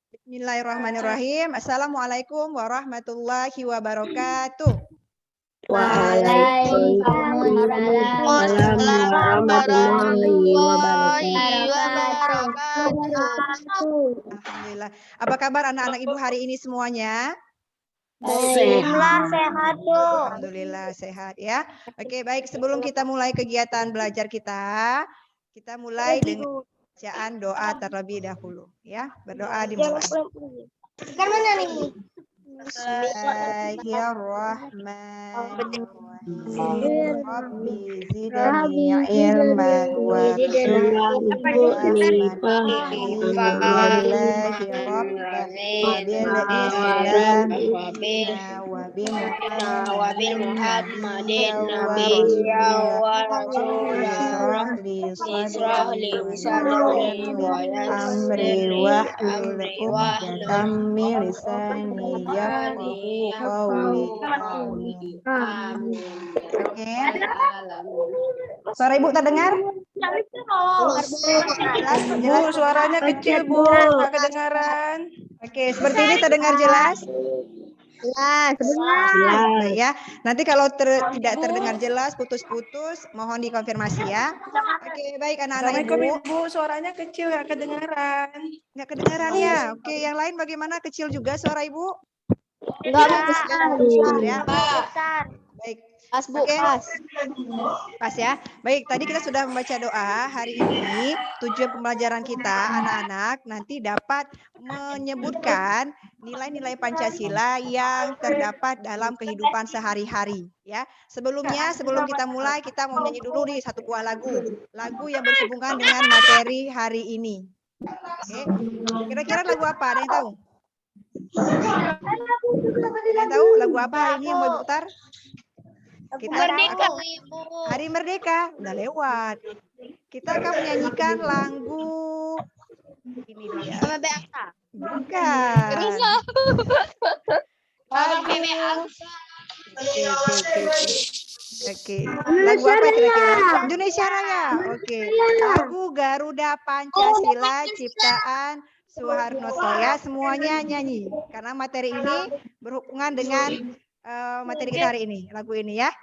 Bismillahirrahmanirrahim. Assalamualaikum warahmatullahi wabarakatuh. Waalaikumsalam warahmatullahi wabarakatuh. Alhamdulillah. Apa kabar anak-anak Ibu hari ini semuanya? Sehat. Alhamdulillah sehat ya. Oke, baik. Sebelum kita mulai kegiatan belajar kita mulai dengan bacaan doa terlebih dahulu ya. Berdoa dimulai. Bismillahirrahmanirrahim. Rabbi zidni ilman warzuqni Alhamdulillahi rabbil islam wa bi Muhammadin nabiyya wa rasulah li sadri wa amri wahlul 'uqdatam min lisani yafqahu qawli. Amin. Oke. Suara Ibu terdengar? Jelas? Suaranya kecil, Bu. Nggak kedengaran. Oke, seperti ini terdengar jelas? Jelas. Ya. Nanti kalau tidak terdengar jelas, putus-putus, mohon dikonfirmasi ya. Oke, baik anak-anak Assalamualaikum, Ibu. Ibu. Suaranya kecil, nggak kedengaran. Nggak kedengaran ya? Oke, yang lain bagaimana? Kecil juga suara Ibu? Enggak besar Ya. Baik. Pas, Bu, Oke. pas. Pas ya. Baik, tadi kita sudah membaca doa. Hari ini tujuan pembelajaran kita anak-anak nanti dapat menyebutkan nilai-nilai Pancasila yang terdapat dalam kehidupan sehari-hari ya. Sebelumnya, sebelum kita mulai, kita mau nyanyi dulu nih satu buah lagu. Lagu yang berhubungan dengan materi hari ini. Oke. Kira-kira lagu apa? Ada yang tahu? Ada yang tahu lagu apa hari ini yang mau Ibu putar? Kita Hari Merdeka udah lewat. Kita akan menyanyikan lagu ini dia. Bukan. Oke. Lagu apa kira-kira? Indonesia Raya. Oke. Lagu Garuda Pancasila ciptaan Soeharto ya. Semuanya nyanyi karena materi ini berhubungan dengan materi kita hari ini. Lagu ini ya.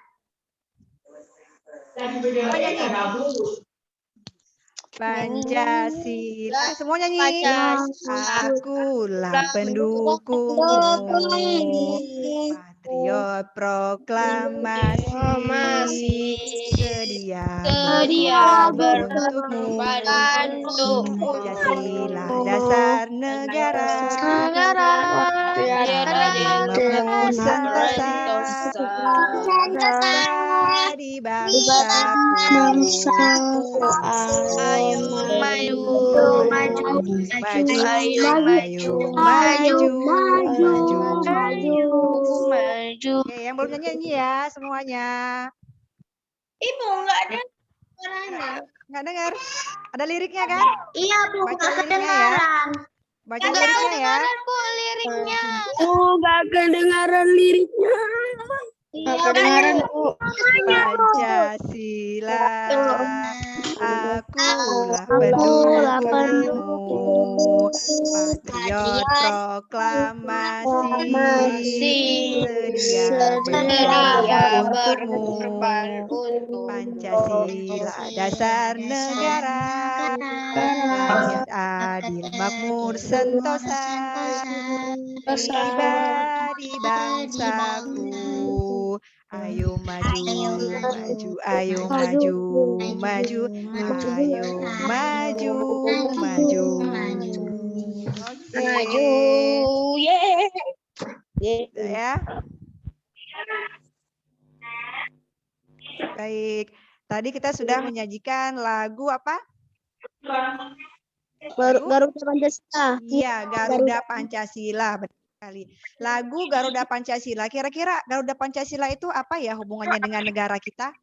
Semua nyanyi. Pancasila. Semua nyanyi. Akulah pendukungmu. Patriot proklamasi. Sedia beruntukmu. Pancasila dasar negara. Makmur sentosa. Di bangsaku. Ayo maju, maju. Oke, yang belum nyanyi ya semuanya. Ibu enggak ada suaranya. Nggak dengar? Ada liriknya kan? Iya, Bu. Baca liriknya ya. Baca liriknya ya. Liriknya. Nggak kedengaran liriknya. Nggak kedengaran, Bu. Pancasila, akulah pendukungmu. Patriot proklamasi. Sedia berkorban untukmu. Pancasila dasar negara. Rakyat adil makmur sentosa. Pribadi bangsaku. Ayo maju, ayo maju, ayo maju. Oke. Ya. Baik. Tadi kita sudah menyajikan lagu apa? Garuda Pancasila. Iya, Garuda Pancasila. Betul sekali. Lagu Garuda Pancasila. Kira-kira Garuda Pancasila itu apa ya hubungannya dengan negara kita?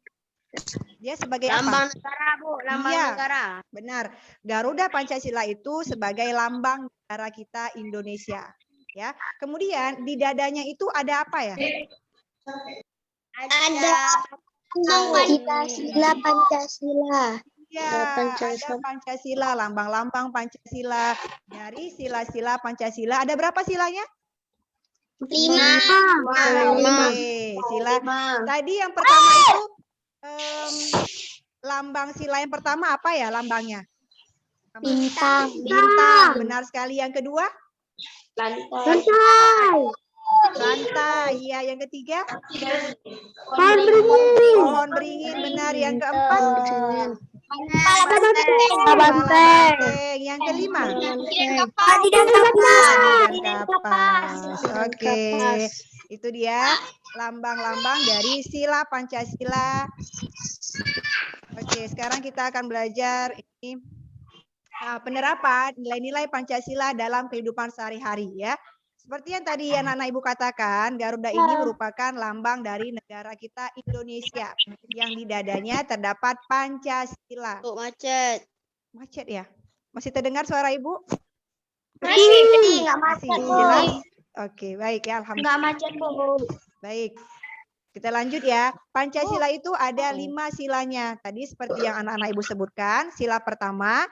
Dia sebagai Lambang apa? negara, Bu. Lambang Iya, negara. benar. Garuda Pancasila itu sebagai lambang negara kita Indonesia. Ya. Kemudian di dadanya itu ada apa ya? Ada Pancasila. Ya, ada Pancasila. Pancasila, lambang-lambang Pancasila. Dari sila-sila Pancasila. Ada berapa silanya? 5. Oke, sila. Tadi yang pertama itu lambang sila yang pertama apa ya lambangnya? Bintang. Bintang, benar sekali. Yang kedua? Lantai. Rantai. Ya, yang ketiga? Pohon beringin. Pohon beringin, benar. Yang keempat? Banteng. Banteng. Yang kelima? Padi dan kapas. Dan kapas. Oke, itu dia lambang-lambang dari sila Pancasila. Oke, sekarang kita akan belajar ini penerapan nilai-nilai Pancasila dalam kehidupan sehari-hari ya. Seperti yang tadi anak-anak Ibu katakan, Garuda ini merupakan lambang dari negara kita Indonesia yang di dadanya terdapat Pancasila. Macet. Macet ya? Masih terdengar suara Ibu? Masih. Enggak Masih macet. jelas? Oke, baik ya, alhamdulillah. Enggak macet, Bu. Baik. Kita lanjut ya. Pancasila itu ada 5 silanya. Tadi seperti yang anak-anak Ibu sebutkan, sila pertama.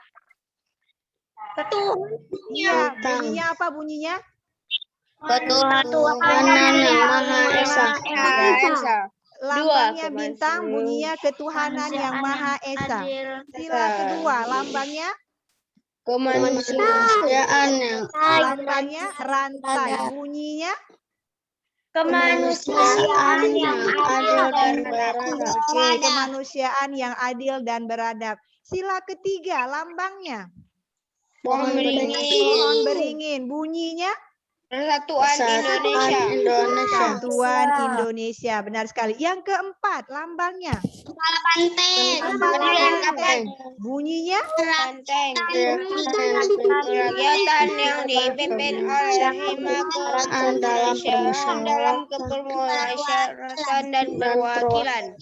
Iya, bunyinya apa bunyinya? Ketuhanan yang Maha Esa. Lambangnya bintang, bunyinya ketuhanan yang Maha Esa. Sila kedua, lambangnya Kemanusiaan yang lambangnya rantai, bunyinya kemanusiaan yang adil dan beradab. oke, kemanusiaan yang adil dan beradab. Sila ketiga, lambangnya Pohon pohon beringin, bunyinya Persatuan Indonesia. Persatuan Indonesia. Benar sekali. Yang keempat, lambangnya Banteng. bunyinya Banteng. Kegiatan yang dipimpin oleh lima kemanusiaan dalam kepermusyawaratan dan perwakilan.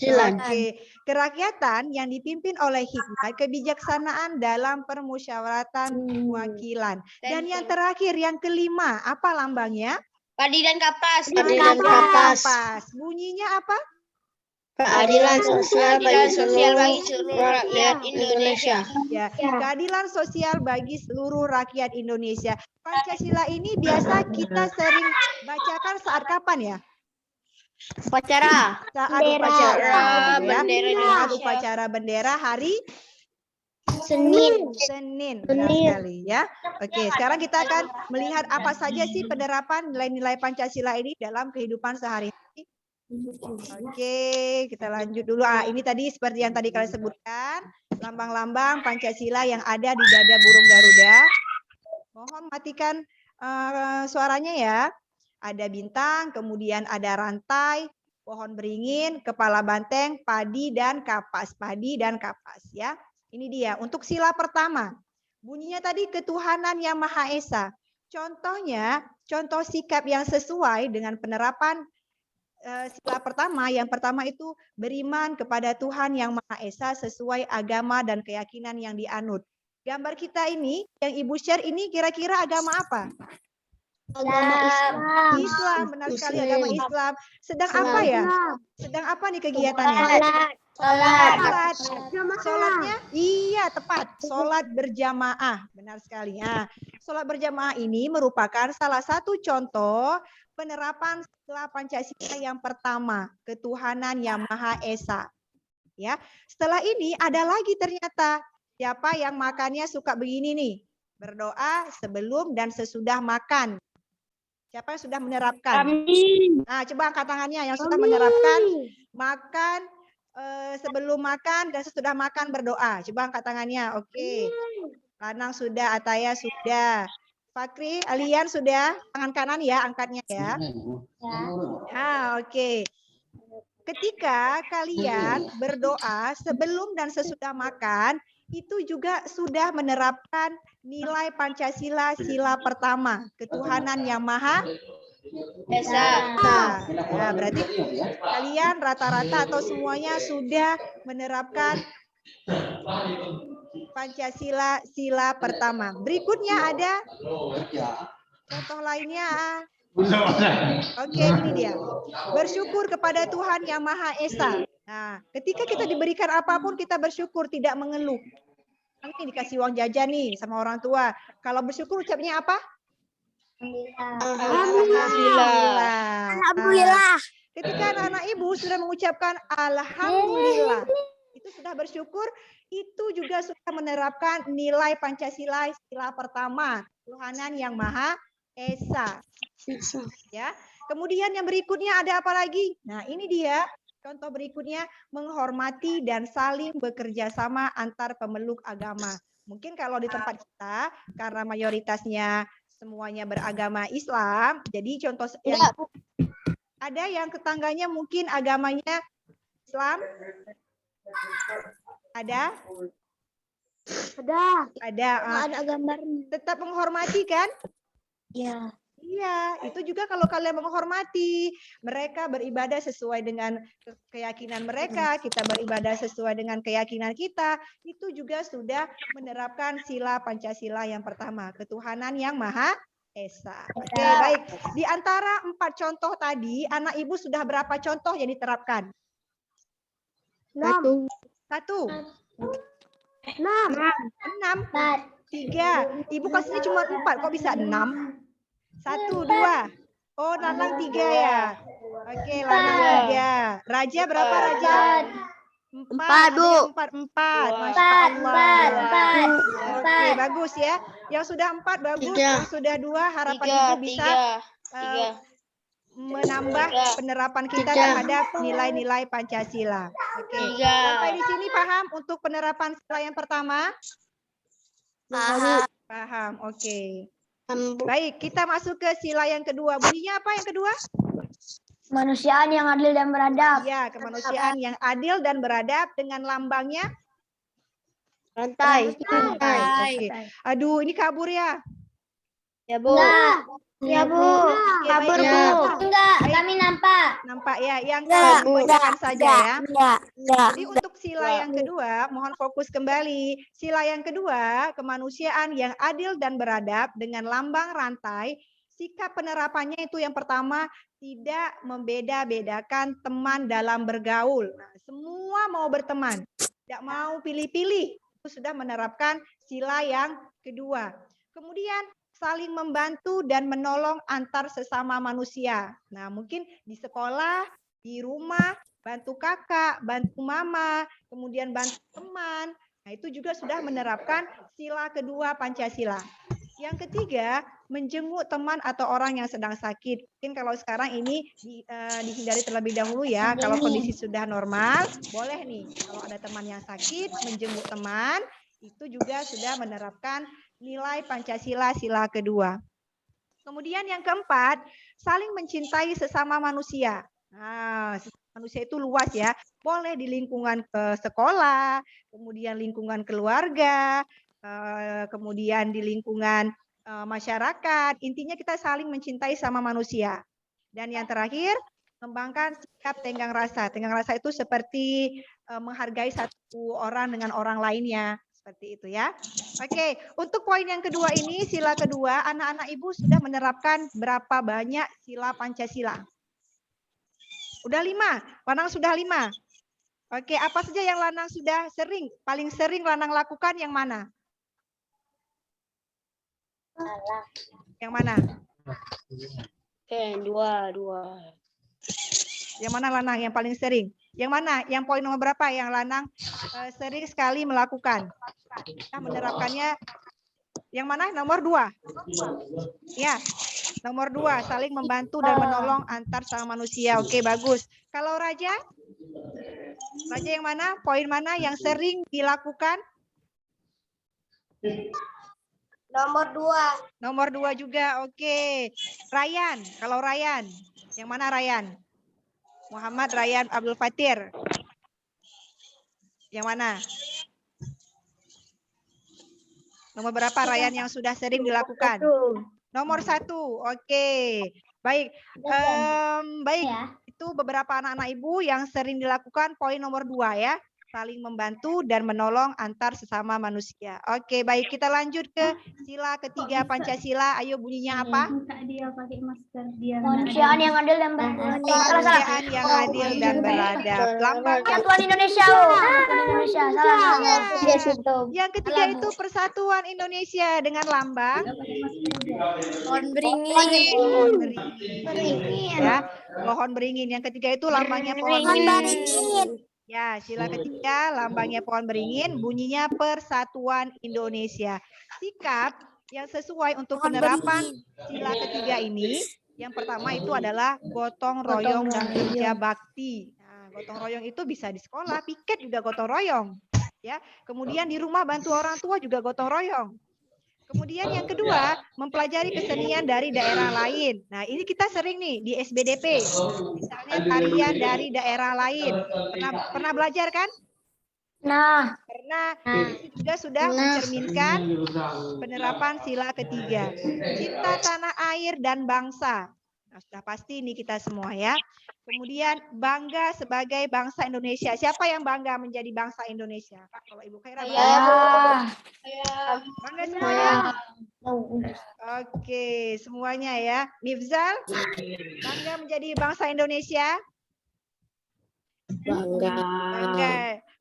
Oke, kerakyatan yang dipimpin oleh hikmat kebijaksanaan dalam permusyawaratan perwakilan. Dan yang terakhir, yang kelima, apa lambangnya? Padi dan kapas. Kapas. Bunyinya apa? Keadilan sosial bagi seluruh rakyat Indonesia. Ya, keadilan sosial bagi seluruh rakyat Indonesia. Pancasila ini biasa kita sering bacakan saat kapan ya? upacara. Saat upacara Bendera ya. Saat Indonesia. upacara bendera hari Senin. Senin, benar sekali ya. Oke, sekarang kita akan melihat apa saja sih penerapan nilai-nilai Pancasila ini dalam kehidupan sehari-hari. Oke, kita lanjut dulu. Ini tadi seperti yang tadi kalian sebutkan, lambang-lambang Pancasila yang ada di dada burung Garuda. Mohon matikan suaranya ya. Ada bintang, kemudian ada rantai, pohon beringin, kepala banteng, padi dan kapas. Padi dan kapas ya. Ini dia untuk sila pertama. Bunyinya tadi ketuhanan yang Maha Esa. Contohnya, contoh sikap yang sesuai dengan penerapan sila pertama. Yang pertama itu beriman kepada Tuhan yang Maha Esa sesuai agama dan keyakinan yang dianut. Gambar kita ini, yang Ibu share ini kira-kira agama apa? Agama Islam. Islam, benar sekali agama Islam. Sedang apa ya? Sedang apa nih kegiatannya? Salat. Sholatnya? Iya, tepat. Sholat berjamaah. Benar sekali. Nah, sholat berjamaah ini merupakan salah satu contoh penerapan sila Pancasila yang pertama, ketuhanan yang Maha Esa. Ya, setelah ini ada lagi ternyata siapa yang makannya suka begini nih, berdoa sebelum dan sesudah makan. Siapa yang sudah menerapkan? Nah, coba angkat tangannya yang sudah menerapkan makan sebelum makan dan sesudah makan berdoa. Coba angkat tangannya. Oke. Lanang sudah, Ataya sudah. Fakri, Alian sudah. Tangan kanan ya, angkatnya ya. Oke. Ketika kalian berdoa sebelum dan sesudah makan, itu juga sudah menerapkan nilai Pancasila sila pertama, ketuhanan yang Maha Esa. Nah, berarti kalian rata-rata atau semuanya sudah menerapkan Pancasila sila pertama. Berikutnya ada contoh lainnya. Oke, ini dia. Bersyukur kepada Tuhan yang Maha Esa. Nah, ketika kita diberikan apapun kita bersyukur, tidak mengeluh. Ini dikasih uang jajan nih sama orang tua. Kalau bersyukur ucapnya apa? Alhamdulillah. Alhamdulillah. Ketika anak-anak ibu sudah mengucapkan alhamdulillah, itu sudah bersyukur, itu juga sudah menerapkan nilai Pancasila sila pertama, Tuhanan yang Maha Esa. Ya. Kemudian yang berikutnya ada apa lagi? Nah, ini dia contoh berikutnya, menghormati dan saling bekerja sama antar pemeluk agama. Mungkin kalau di tempat kita karena mayoritasnya semuanya beragama Islam, jadi contoh yang ada yang tetangganya mungkin agamanya Islam. Ada? Ada. Ada gambarnya. Tetap menghormati kan? Ya. Iya, itu juga kalau kalian menghormati, mereka beribadah sesuai dengan keyakinan mereka, kita beribadah sesuai dengan keyakinan kita, itu juga sudah menerapkan sila Pancasila yang pertama, ketuhanan yang Maha Esa. Oke, baik. Di antara 4 contoh tadi, anak ibu sudah berapa contoh yang diterapkan? 1. 6. 3. Ibu kasihnya cuma 4, kok bisa 6? 1, 2. Oh, Lanang 3 ya. Oke, Lanang 3. Raja berapa Raja? 4, Bu. 4. Masya Allah. Oke, bagus ya. Yang sudah 4 bagus, yang sudah 2 harapan Ibu bisa menambah penerapan kita terhadap nilai-nilai Pancasila. Oke. Sampai di sini paham untuk penerapan sila yang pertama? Paham. Oke. Baik, kita masuk ke sila yang kedua. Bunyinya apa yang kedua? Kemanusiaan yang adil dan beradab. Ya, kemanusiaan yang adil dan beradab dengan lambangnya Rantai. Oke. Aduh, ini kabur ya? Ya, Bu. Ya, Bu. Kabur, Bu. Enggak, kami nampak. Nampak ya, yang Enggak, kebanyakan saja ya. Enggak. Jadi untuk sila yang kedua, mohon fokus kembali. Sila yang kedua, kemanusiaan yang adil dan beradab dengan lambang rantai. Sikap penerapannya itu yang pertama, tidak membeda-bedakan teman dalam bergaul. Nah, semua mau berteman, tidak mau pilih-pilih. Itu sudah menerapkan sila yang kedua. Kemudian saling membantu dan menolong antar sesama manusia. Nah, mungkin di sekolah, di rumah, bantu kakak, bantu mama, kemudian bantu teman. Nah, itu juga sudah menerapkan sila kedua Pancasila. Yang ketiga, menjenguk teman atau orang yang sedang sakit. Mungkin kalau sekarang ini dihindari terlebih dahulu ya. Kalau kondisi sudah normal, boleh nih. Kalau ada teman yang sakit, menjenguk teman, itu juga sudah menerapkan nilai Pancasila sila kedua. Kemudian yang keempat, saling mencintai sesama manusia. Nah, manusia itu luas ya. Boleh di lingkungan sekolah, kemudian lingkungan keluarga, kemudian di lingkungan masyarakat. Intinya kita saling mencintai sama manusia. Dan yang terakhir, mengembangkan sikap tenggang rasa. Tenggang rasa itu seperti menghargai satu orang dengan orang lainnya. Seperti itu ya. Oke, untuk poin yang kedua ini, sila kedua, anak-anak ibu sudah menerapkan berapa banyak sila Pancasila? Udah 5, Lanang sudah 5. Oke, apa saja yang Lanang sudah sering, paling sering Lanang lakukan yang mana? Yang mana? Oke, 2. Yang mana Lanang yang paling sering? Yang mana? Yang poin nomor berapa yang Lanang sering sekali melakukan? Kita menerapkannya yang mana? Nomor 2. Ya, nomor 2, saling membantu dan menolong antar sama manusia. Oke, bagus. Kalau Raja? Raja yang mana? Poin mana yang sering dilakukan? Nomor 2. Nomor 2 juga. Oke. Ryan, kalau Ryan, yang mana Ryan? Muhammad Ryan Abdul Fatir. Yang mana? Nomor berapa Ryan yang sudah sering dilakukan? Nomor 1. Oke. Baik. Baik. Itu beberapa anak-anak ibu yang sering dilakukan poin nomor 2 ya. saling membantu dan menolong antar sesama manusia. Oke, baik, kita lanjut ke sila ketiga Pancasila. Ayo bunyinya apa? Kemanusiaan yang adil dan beradab. Kemanusiaan yang adil dan beradab. Lambangnya Persatuan Indonesia. Persatuan Indonesia. Salah. yang ketiga itu Persatuan Indonesia dengan lambang Pohon beringin. pohon beringin. Ya, pohon beringin. Yang ketiga itu lambangnya pohon beringin. Ya, sila ketiga lambangnya pohon beringin, bunyinya Persatuan Indonesia. Sikap yang sesuai untuk penerapan sila ketiga ini, yang pertama itu adalah gotong royong dan kerja bakti. Nah, gotong royong itu bisa di sekolah, piket juga gotong royong. Ya, kemudian di rumah bantu orang tua juga gotong royong. Kemudian yang kedua, mempelajari kesenian dari daerah lain. Nah, ini kita sering nih di SBDP. Misalnya tarian dari daerah lain. Pernah belajar kan? Nah, Karena itu juga sudah mencerminkan penerapan sila ketiga. Cinta tanah air dan bangsa. Nah, sudah pasti nih kita semua ya. Kemudian bangga sebagai bangsa Indonesia. Siapa yang bangga menjadi bangsa Indonesia? Kalau Ibu Khaira bangga semuanya? Oke, semuanya ya. Mifzal, bangga menjadi bangsa Indonesia? Bangga.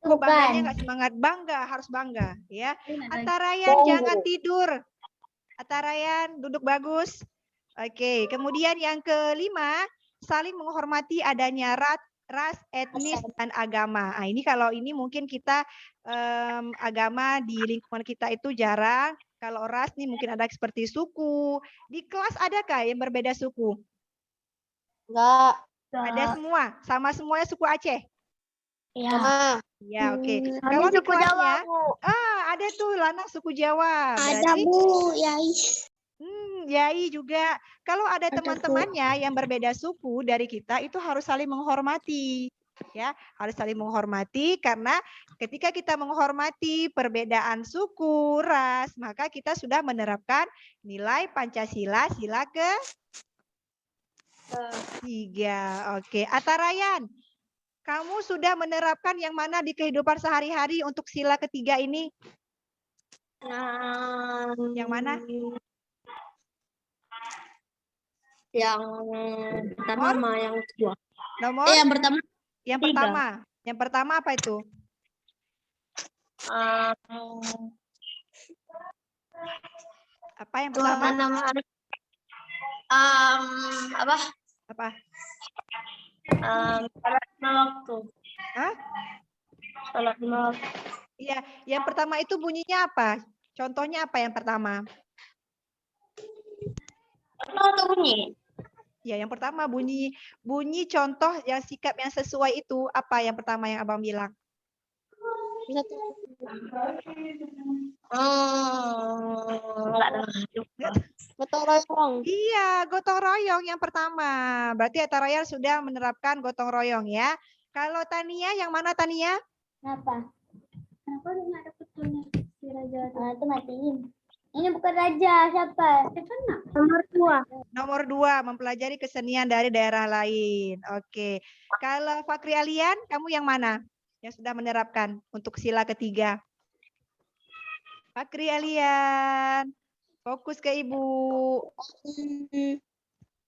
Kok bangganya nggak semangat? Bangga, harus bangga. Ya. Atarayan jangan tidur. Atarayan duduk bagus. Oke, kemudian yang kelima, saling menghormati adanya ras, etnis, dan agama. Nah, ini kalau ini mungkin kita agama di lingkungan kita itu jarang. Kalau ras nih mungkin ada seperti suku. Di kelas adakah yang berbeda suku? Enggak. Ada semua, sama semuanya suku Aceh. ya. Ya, oke. Kalau di kelasnya, ada tuh Lanang suku Jawa. Berarti Bu, ya. Yai juga. Kalau ada teman-temannya yang berbeda suku dari kita itu harus saling menghormati. Ya, harus saling menghormati karena ketika kita menghormati perbedaan suku, ras, maka kita sudah menerapkan nilai Pancasila sila ketiga. Oke, Atarayan, kamu sudah menerapkan yang mana di kehidupan sehari-hari untuk sila ketiga ini? Yang mana? Yang pertama sama yang kedua. Nomor? Yang pertama. Yang pertama. Yang pertama apa itu? Apa yang pertama? Apa? Apa? Salat lima waktu. Hah? Salat lima waktu. Iya, yang pertama itu bunyinya apa? Contohnya apa yang pertama? Itu bunyi. Ya, yang pertama bunyi contoh yang sikap yang sesuai itu apa yang pertama yang Abang bilang? Enggak ada. Gotong royong. Iya, gotong royong yang pertama. Berarti Atarayan sudah menerapkan gotong royong ya. Kalau Tania, yang mana Tania? Kenapa? Kenapa nggak ada betulnya si Raja? Itu matiin. Ini bukan Raja, siapa? Nomor 2. Nomor 2, mempelajari kesenian dari daerah lain. Oke. Kalau Fakri Alian, kamu yang mana? Yang sudah menerapkan untuk sila ketiga. Fakri Alian, fokus ke Ibu.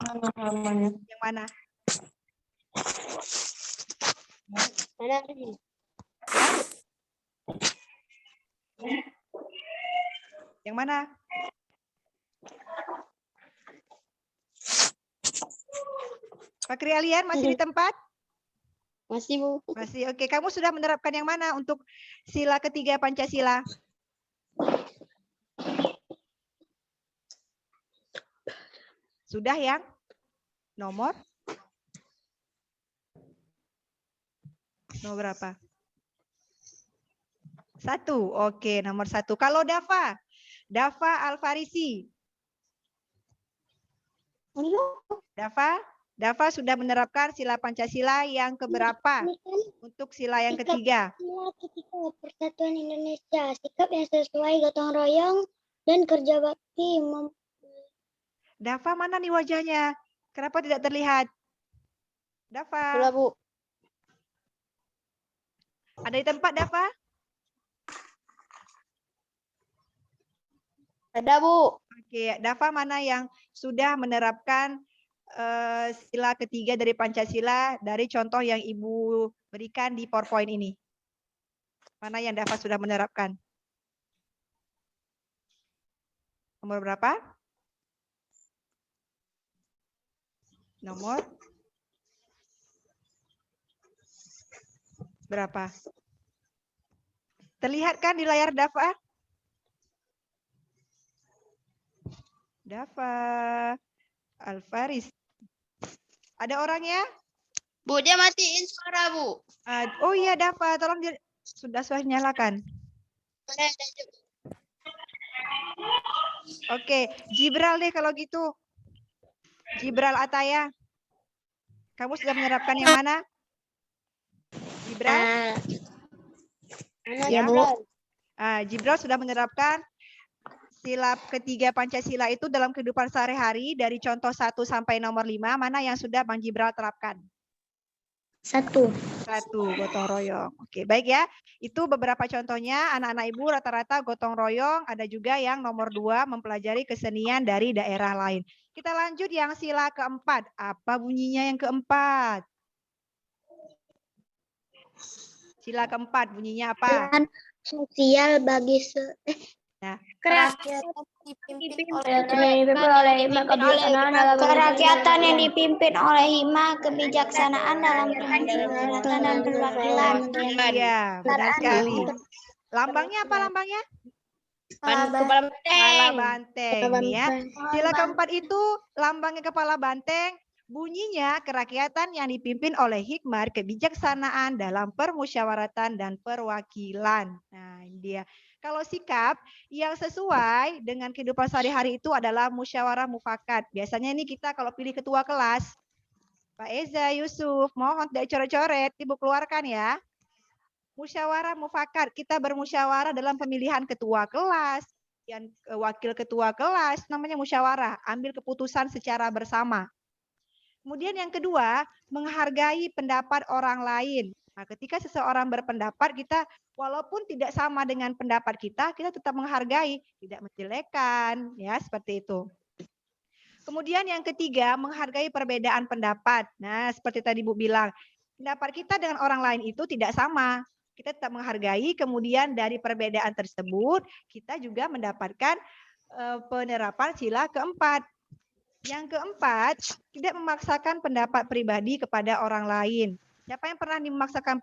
Yang mana? Yang mana? Fakri Alian masih di tempat? Masih, Bu. Masih. Oke, kamu sudah menerapkan yang mana untuk sila ketiga Pancasila? Sudah yang nomor? Nomor berapa? 1. Oke, nomor 1. Kalau Dava Alfarisi. Dava sudah menerapkan sila Pancasila yang keberapa untuk sila yang ketiga? Sila ketiga Persatuan Indonesia, sikap yang sesuai gotong royong dan kerja bakti. Dava mana nih wajahnya? Kenapa tidak terlihat? Dava. Bu. Ada di tempat, Dafa? Ada, Bu. Oke, Dafa mana yang sudah menerapkan sila ketiga dari Pancasila dari contoh yang Ibu berikan di PowerPoint ini? Mana yang Dafa sudah menerapkan? Nomor berapa? Nomor berapa? Terlihat kan di layar Dafa? Dafa Alfaris. Ada orangnya? Bu, dia matiin suara, Bu. Oh iya Dafa, tolong sudah nyalakan. Oke, Jibral deh kalau gitu. Jibral Ataya. Kamu sudah menerapkan yang mana? Jibral? Ya, Bu. Jibral sudah menerapkan sila ketiga Pancasila itu dalam kehidupan sehari-hari dari contoh 1 sampai nomor 5, mana yang sudah Bang Jibral terapkan? 1. 1, gotong royong. Oke, baik ya. Itu beberapa contohnya, anak-anak Ibu rata-rata gotong royong, ada juga yang nomor 2 mempelajari kesenian dari daerah lain. Kita lanjut yang sila keempat. Apa bunyinya yang keempat? Sila keempat bunyinya apa? Peran sosial bagi Kerakyatan yang dipimpin oleh hima kebijaksanaan dalam pemerintahan dan perwakilan. Iya, benar sekali. Lambangnya apa lambangnya? Kepala Kepala banteng. banteng ya. Sila keempat itu lambangnya kepala banteng, bunyinya kerakyatan yang dipimpin oleh hikmat kebijaksanaan dalam permusyawaratan dan perwakilan. Nah, ini dia. Kalau sikap yang sesuai dengan kehidupan sehari-hari itu adalah musyawarah mufakat. Biasanya ini kita kalau pilih ketua kelas, Pak Eza, Yusuf, mohon tidak coret-coret, Ibu keluarkan ya. Musyawarah mufakat, kita bermusyawarah dalam pemilihan ketua kelas, yang wakil ketua kelas, namanya musyawarah, ambil keputusan secara bersama. Kemudian yang kedua, menghargai pendapat orang lain. Nah, ketika seseorang berpendapat, kita walaupun tidak sama dengan pendapat kita tetap menghargai, tidak menjelekkan, ya seperti itu. Kemudian yang ketiga, menghargai perbedaan pendapat. Nah, seperti tadi Bu bilang, pendapat kita dengan orang lain itu tidak sama. Kita tetap menghargai, kemudian dari perbedaan tersebut, kita juga mendapatkan penerapan sila keempat. Yang keempat, tidak memaksakan pendapat pribadi kepada orang lain. Siapa yang pernah memaksakan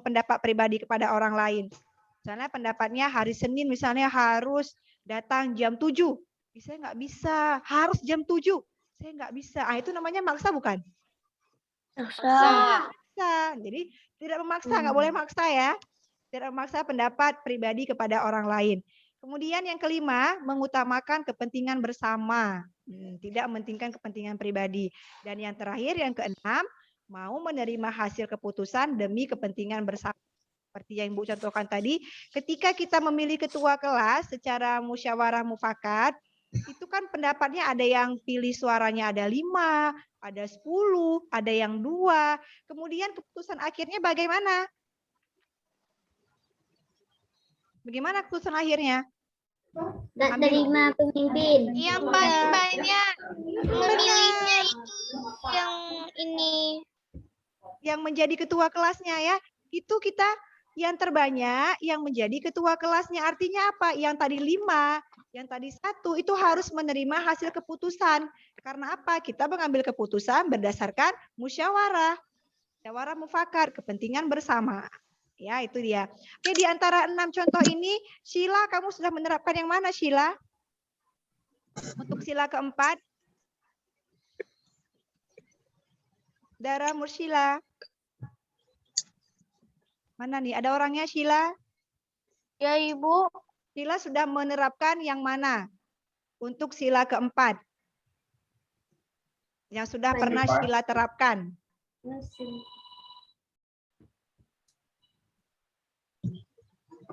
pendapat pribadi kepada orang lain? Misalnya pendapatnya hari Senin misalnya harus datang jam 7. Saya nggak bisa, harus jam 7. Saya nggak bisa. Itu namanya maksa bukan? Maksa. Jadi tidak memaksa, nggak boleh maksa ya. Tidak memaksa pendapat pribadi kepada orang lain. Kemudian yang kelima, mengutamakan kepentingan bersama. Tidak mementingkan kepentingan pribadi. Dan yang terakhir, yang keenam, mau menerima hasil keputusan demi kepentingan bersama. Seperti yang Ibu contohkan tadi, ketika kita memilih ketua kelas secara musyawarah mufakat, itu kan pendapatnya ada yang pilih suaranya ada 5, ada 10, ada yang 2. Kemudian keputusan akhirnya bagaimana? Bagaimana keputusan akhirnya? Menerima pemimpin. Yang paling banyak memilihnya itu yang ini. Yang menjadi ketua kelasnya ya. Itu kita yang terbanyak yang menjadi ketua kelasnya. Artinya apa? Yang tadi 5, yang tadi 1 itu harus menerima hasil keputusan. Karena apa? Kita mengambil keputusan berdasarkan musyawarah. Musyawarah mufakat, kepentingan bersama. Ya, itu dia. Oke, di antara 6 contoh ini, Sheila, kamu sudah menerapkan yang mana, Sheila? Untuk sila keempat. Dara Mursila. Mana nih? Ada orangnya, Sheila? Ya, Ibu. Sheila sudah menerapkan yang mana? Untuk sila keempat. Yang sudah pernah Sheila terapkan.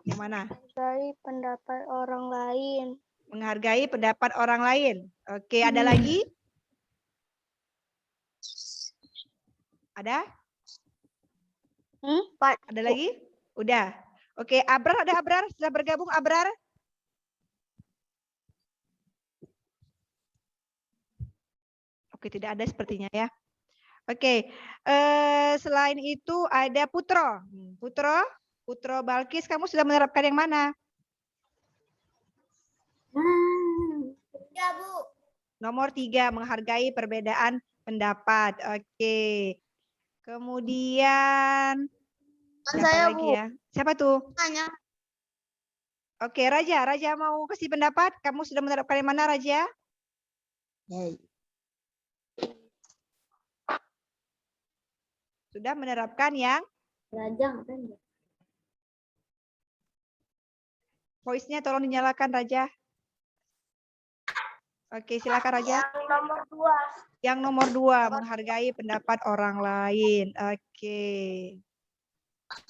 Yang mana? Menghargai pendapat orang lain. Menghargai pendapat orang lain. Oke, ada lagi? Ada? Ada lagi? Udah. Oke, Abrar ada Abrar? Sudah bergabung Abrar? Oke, tidak ada sepertinya ya. Oke, selain itu ada Putro. Putro Balkis, kamu sudah menerapkan yang mana? Ya, Bu. Nomor 3, menghargai perbedaan pendapat. Oke. Kemudian siapa Saya, lagi Bu. ya? Siapa tuh? Tanya. Oke, Raja. Raja mau kasih pendapat. Kamu sudah menerapkan yang mana, Raja? Sudah menerapkan yang Raja ngapain? voice-nya tolong dinyalakan, Raja. Oke, silakan Raja. Yang nomor 2. Yang nomor 2, menghargai pendapat orang lain. Oke.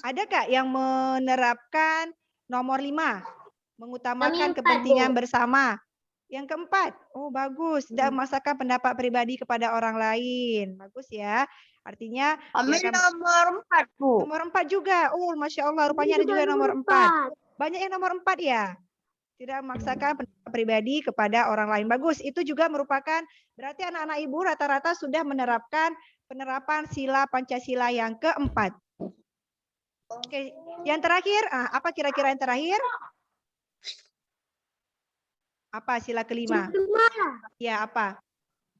Ada Kak yang menerapkan nomor 5, mengutamakan Kami 4, kepentingan Bu. bersama. Yang keempat, oh bagus, tidak memaksakan pendapat pribadi kepada orang lain. Bagus ya. Artinya Kami dia akan nomor 4, Bu. nomor 4 juga. Oh, Masya Allah, rupanya ada juga nomor 4. Banyak yang nomor 4 ya. Tidak memaksakan pendapat pribadi kepada orang lain. Bagus, itu juga merupakan berarti anak-anak ibu rata-rata sudah menerapkan penerapan sila Pancasila yang keempat. Oke, yang terakhir, apa kira-kira yang terakhir? Apa sila kelima? Ya, apa?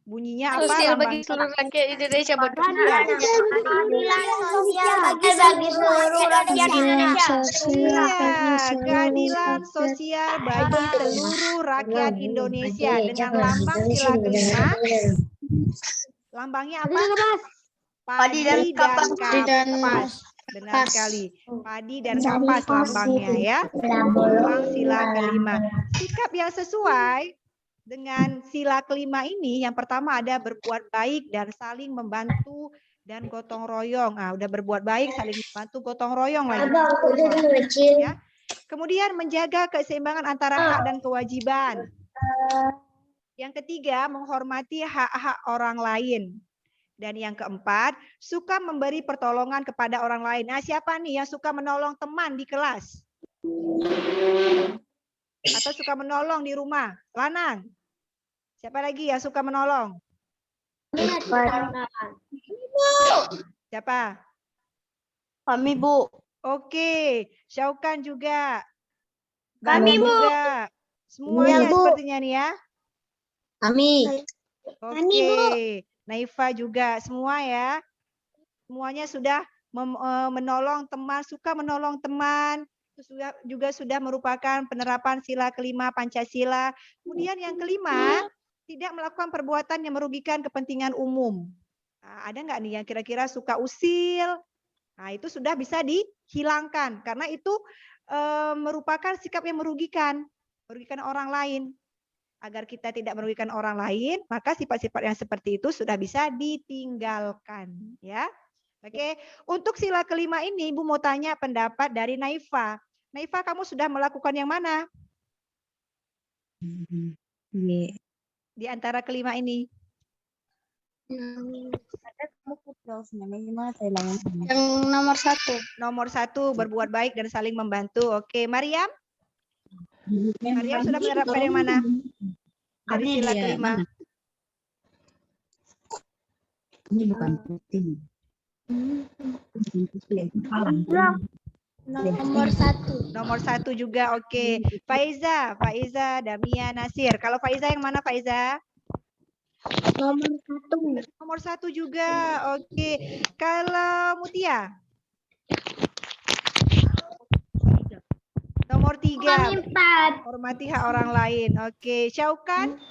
Bunyinya apa? Sosial bagi Lambang. seluruh rakyat Indonesia berdua. Keadilan sosial bagi seluruh rakyat Indonesia. Iya, keadilan sosial bagi seluruh rakyat Indonesia dengan lambang sila kelima. Lambangnya apa? Padi dan kapas. Benar sekali. Padi dan kapas lambangnya ya. Lambang sila kelima. Sikap yang sesuai dengan sila kelima ini, yang pertama ada berbuat baik dan saling membantu dan gotong royong. Ah, udah berbuat baik, saling membantu, gotong royong lagi. Ya. Kemudian menjaga keseimbangan antara hak dan kewajiban. Yang ketiga, menghormati hak-hak orang lain. Dan yang keempat, suka memberi pertolongan kepada orang lain. Nah, siapa nih yang suka menolong teman di kelas? Atau suka menolong di rumah? Lanang. Siapa lagi yang suka menolong? Siapa? Kami, Bu. Oke, Syaukan juga. Kami, Bu. Juga. Semuanya Bu. sepertinya nih ya. Kami. Oke, Naifa juga. Semua ya. Semuanya sudah menolong teman, suka menolong teman. Juga sudah merupakan penerapan sila kelima Pancasila. Kemudian yang kelima, tidak melakukan perbuatan yang merugikan kepentingan umum. Nah, ada nggak nih yang kira-kira suka usil? Nah, itu sudah bisa dihilangkan karena itu merupakan sikap yang merugikan orang lain. Agar kita tidak merugikan orang lain, maka sifat-sifat yang seperti itu sudah bisa ditinggalkan, ya. Oke, untuk sila kelima ini Ibu mau tanya pendapat dari Naifa. Naifa, kamu sudah melakukan yang mana? Di antara kelima ini. Yang nomor 1. Nomor 1, berbuat baik dan saling membantu. Oke, Mariam? Mariam sudah menerapkan yang mana? Dari sila kelima. Ini bukan putih. Nomor 1. Nomor 1 juga, oke. Faiza, Damia, Nasir. Kalau Faiza yang mana Faiza? Nomor 1. Nomor 1 juga, oke. Kalau Mutia? Nomor 3. Kami 4. Hormati hak orang lain. Oke, Syaukan?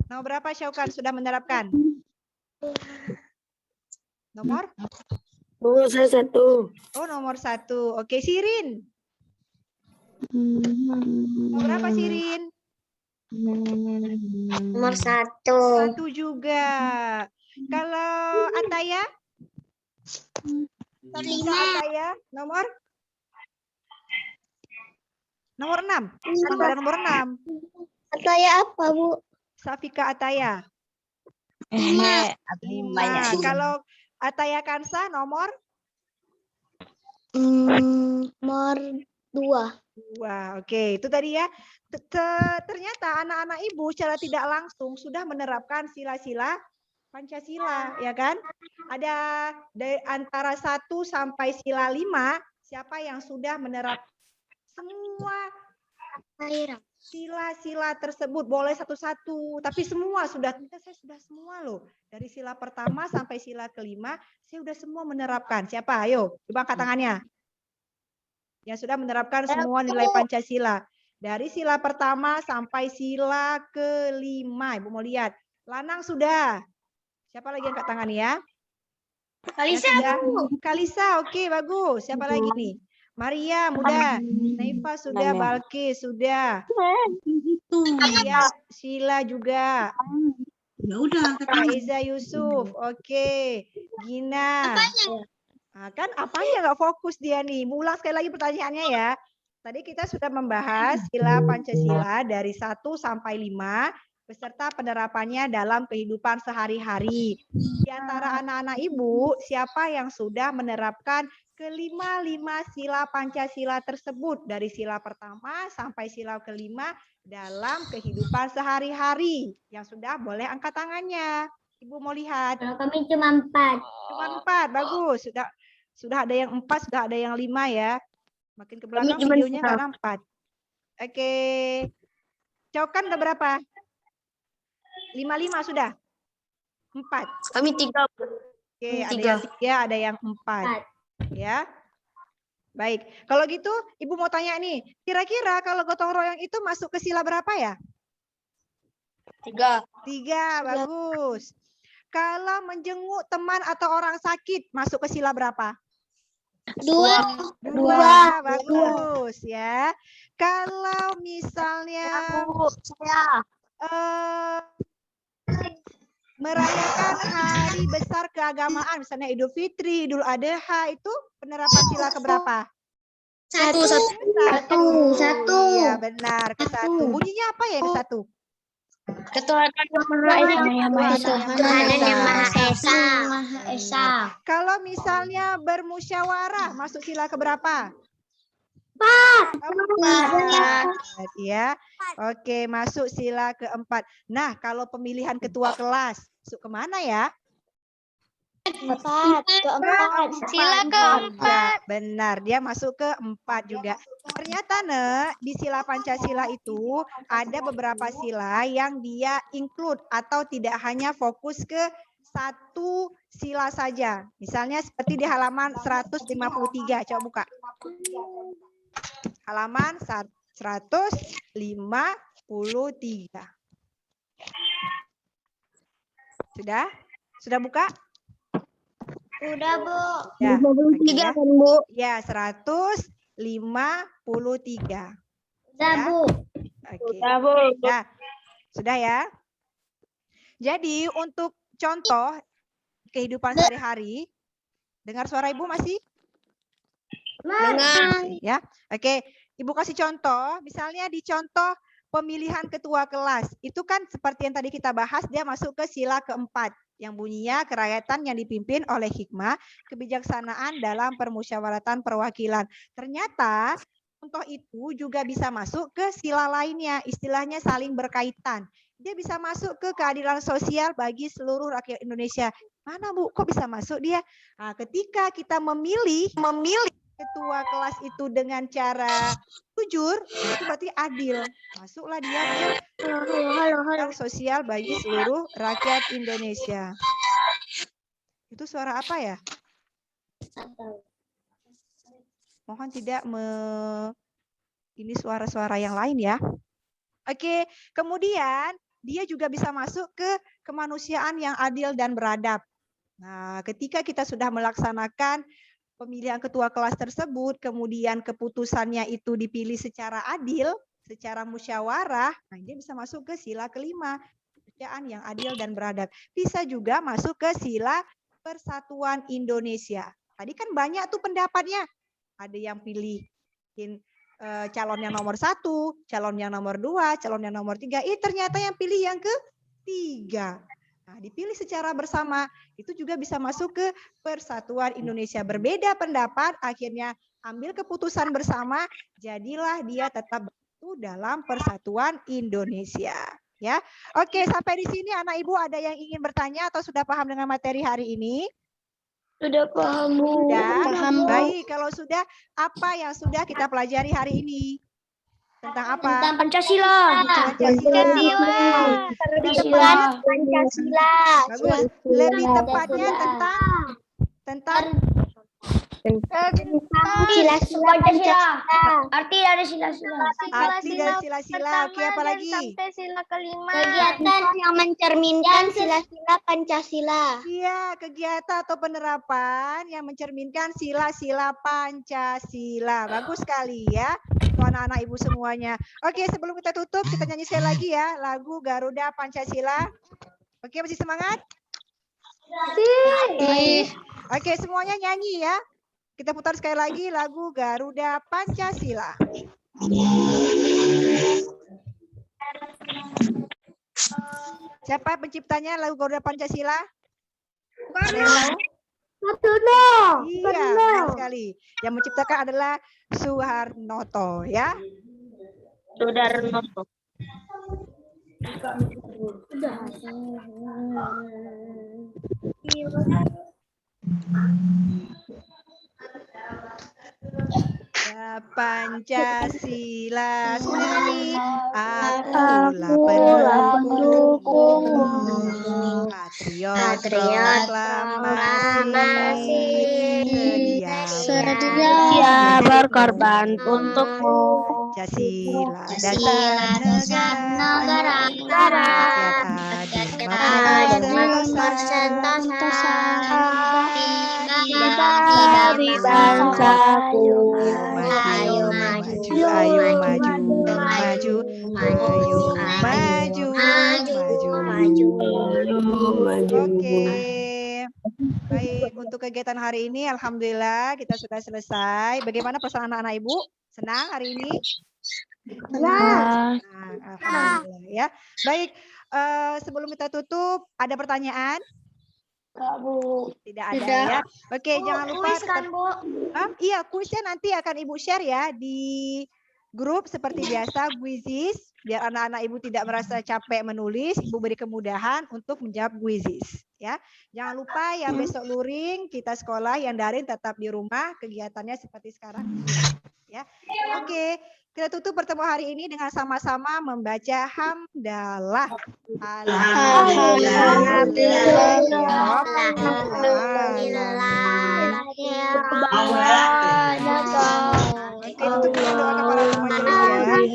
Nomor berapa Syaukan sudah menerapkan? Nomor? Bu, saya 1. Oh, nomor 1. Oke, Sirin. Nomor berapa Sirin? Nomor 1 1. juga. Kalau Ataya? Safika Ataya, nomor? Nomor 6. Sementara nomor 6. Ataya apa, Bu? Safika Ataya. 5. 5. Kalau Ataya Kansa nomor Nomor 2. Wah, oke. Itu tadi ya. Ternyata anak-anak ibu secara tidak langsung sudah menerapkan sila-sila Pancasila, ya kan? Ada dari antara 1 sampai sila 5, siapa yang sudah menerap semua sila-sila tersebut? Boleh satu-satu, tapi semua sudah. Saya sudah semua loh. Dari sila pertama sampai sila kelima, saya sudah semua menerapkan. Siapa? Ayo, coba angkat tangannya. Yang sudah menerapkan semua nilai Pancasila. Dari sila pertama sampai sila kelima. Ibu mau lihat. Lanang sudah. Siapa lagi yang angkat tangan ya? Kalisa. Kalisa, oke, bagus. Siapa lagi nih? Maria, mudah. Naifa sudah, Balkis sudah. Iya, Sheila juga. Ya udah, Aiza Yusuf, oke. Gina. Nah, kan apanya nggak fokus dia nih? Ulang sekali lagi pertanyaannya ya. Tadi kita sudah membahas sila Pancasila dari 1 sampai 5 beserta penerapannya dalam kehidupan sehari-hari. Di antara anak-anak ibu, siapa yang sudah menerapkan kelima-lima sila Pancasila tersebut dari sila pertama sampai sila kelima dalam kehidupan sehari-hari? Yang sudah boleh angkat tangannya. Ibu mau lihat. Kalau kami cuma 4. Cuma 4, bagus. Sudah ada yang 4, sudah ada yang 5 ya. Makin ke belakang videonya nggak nampak. Oke. Cokan udah berapa? 5 sudah? 4. Kami 3. Oke, ada yang 3, ada yang 4. Ya. Baik. Kalau gitu, Ibu mau tanya nih. Kira-kira kalau gotong royong itu masuk ke sila berapa ya? 3. 3, bagus. Kalau menjenguk teman atau orang sakit, masuk ke sila berapa? 2. 2, bagus ya. Kalau misalnya merayakan hari besar keagamaan, misalnya Idul Fitri, Idul Adha, itu penerapan sila keberapa? 1. Iya, benar, ke-1. Bunyinya apa ya yang ke-1? Ketuhanan yang Maha Esa. Kalau misalnya bermusyawarah, masuk sila keberapa? 4. Ya. Oke, masuk sila keempat. Nah, kalau pemilihan ketua kelas, masuk kemana ya? 4. Sila keempat. Benar, dia masuk ke 4 juga. Ternyata di sila Pancasila itu ada beberapa sila yang dia include atau tidak hanya fokus ke satu sila saja. Misalnya seperti di halaman 153. Coba buka. Halaman 153. Sudah? Sudah buka? Udah, Bu. Ya, 53 kan, Bu? ya 153. Udah, Ya. Bu. Oke. Udah, Bu. Ya. Sudah ya. Jadi untuk contoh kehidupan sehari-hari, dengar suara Ibu masih? Dengar. Ya. Oke, Ibu kasih contoh, misalnya di contoh pemilihan ketua kelas. Itu kan seperti yang tadi kita bahas, dia masuk ke sila keempat yang bunyinya kerakyatan yang dipimpin oleh hikmah, kebijaksanaan dalam permusyawaratan perwakilan. Ternyata contoh itu juga bisa masuk ke sila lainnya, istilahnya saling berkaitan. Dia bisa masuk ke keadilan sosial bagi seluruh rakyat Indonesia. Mana Bu, kok bisa masuk dia? Nah, ketika kita memilih ketua kelas itu dengan cara jujur, itu berarti adil. Masuklah dia ke keadilan sosial bagi seluruh rakyat Indonesia. Itu suara apa ya? Mohon tidak ini suara-suara yang lain ya. Oke, kemudian dia juga bisa masuk ke kemanusiaan yang adil dan beradab. Nah, ketika kita sudah melaksanakan pemilihan ketua kelas tersebut, kemudian keputusannya itu dipilih secara adil, secara musyawarah, nah dia bisa masuk ke sila kelima, kemanusiaan yang adil dan beradab. Bisa juga masuk ke sila persatuan Indonesia. Tadi kan banyak tuh pendapatnya. Ada yang pilih calon yang nomor 1, calon yang nomor 2, calon yang nomor 3. Ternyata yang pilih yang ketiga. Nah, dipilih secara bersama, itu juga bisa masuk ke Persatuan Indonesia. Berbeda pendapat, akhirnya ambil keputusan bersama, jadilah dia tetap bersatu dalam Persatuan Indonesia. Ya, oke, sampai di sini anak ibu ada yang ingin bertanya atau sudah paham dengan materi hari ini? Sudah paham, Bu. Sudah? Paham, Bu. Baik, kalau sudah, apa yang sudah kita pelajari hari ini? Tentang apa? Tentang Pancasila. Pancasila. Pancasila. Bagus. Lebih tepatnya tentang Sila-sila Pancasila. Arti dari sila-sila. arti dari sila-sila. Oke, apa lagi? Sampai sila kelima. Kegiatan yang mencerminkan sila-sila Pancasila. Iya, kegiatan atau penerapan yang mencerminkan sila-sila Pancasila. Bagus sekali ya, untuk anak-anak ibu semuanya. Oke, sebelum kita tutup, kita nyanyi sekali lagi ya, lagu Garuda Pancasila. Oke, masih semangat? Oke, semuanya nyanyi ya. Kita putar sekali lagi lagu Garuda Pancasila. Siapa penciptanya lagu Garuda Pancasila? Ada yang tahu? Iya, benar sekali. Yang menciptakan adalah Soeharto ya. Sudarnoto. Ya, Pancasila sendiri akulah pendukungmu, patriot proklamasi, Sedia berkorban untukmu. Pancasila Dasar negara, rakyat adil bersentosa, dari bangsaku. ayo maju, Oke. Baik, untuk kegiatan hari ini alhamdulillah kita sudah selesai. Bagaimana perasaan anak-anak ibu? Senang hari ini? Senang. Alhamdulillah ya. Baik, sebelum kita tutup, ada pertanyaan? Bu. Tidak ada ya. Oke, jangan lupa Bu. iya, kuisnya nanti akan Ibu share ya di grup seperti biasa, Quizizz. Biar anak-anak Ibu tidak merasa capek menulis, Ibu beri kemudahan untuk menjawab Quizizz ya. Jangan lupa yang besok luring kita sekolah, yang daring tetap di rumah, kegiatannya seperti sekarang ya. Oke, kita tutup pertemuan hari ini dengan sama-sama membaca hamdalah. Oke, tutup dengan doa kepada majelis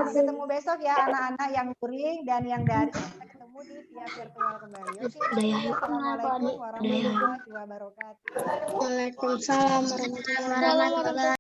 Sampai ketemu besok ya anak-anak yang luring dan yang daring. Kita ketemu di via virtual kembali. Oke. Assalamualaikum warahmatullahi wabarakatuh. Waalaikumsalam warahmatullahi wabarakatuh.